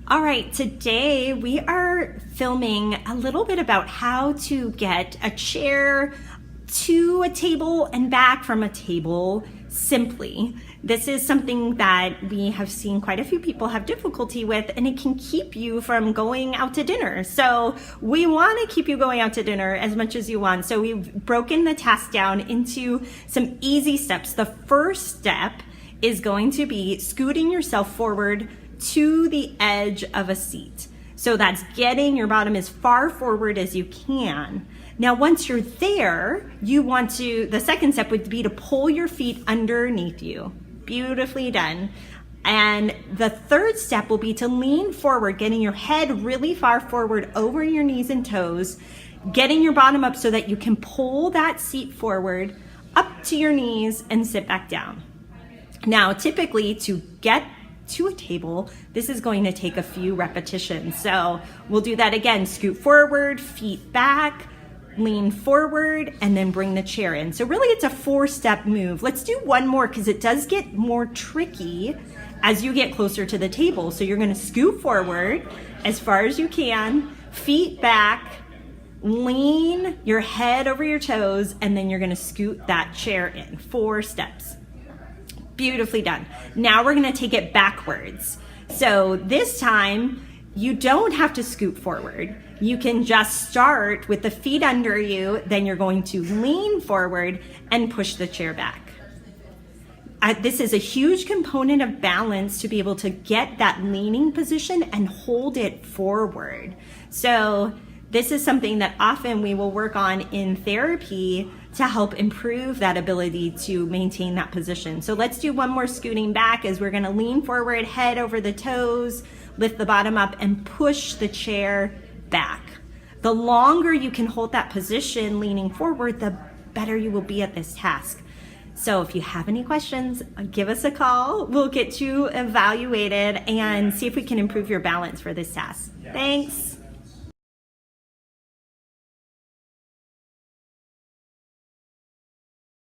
All right, today we are filming a little bit about how to get a chair to a table and back from a table simply. This is something that we have seen quite a few people have difficulty with, and it can keep you from going out to dinner. So we want to keep you going out to dinner as much as you want. So we've broken the task down into some easy steps. The first step is going to be scooting yourself forward to the edge of a seat. So that's getting your bottom as far forward as you can. Now, once you're there, the second step would be to pull your feet underneath you. Beautifully done. And the third step will be to lean forward, getting your head really far forward over your knees and toes, getting your bottom up so that you can pull that seat forward up to your knees and sit back down. Now, typically to get to a table, this is going to take a few repetitions. So we'll do that again. Scoot forward, feet back, lean forward, and then bring the chair in. So really it's a 4-step move. Let's do one more because it does get more tricky as you get closer to the table. So you're going to scoot forward as far as you can, feet back, lean your head over your toes, and then you're going to scoot that chair in. 4 steps. Beautifully done. Now we're going to take it backwards. So this time you don't have to scoot forward. You can just start with the feet under you, then you're going to lean forward and push the chair back. This is a huge component of balance to be able to get that leaning position and hold it forward. So this is something that often we will work on in therapy to help improve that ability to maintain that position. So let's do one more scooting back as we're going to lean forward, head over the toes, lift the bottom up, and push the chair back. The longer you can hold that position leaning forward, the better you will be at this task. So if you have any questions, give us a call. We'll get you evaluated and see if we can improve your balance for this task. Thanks.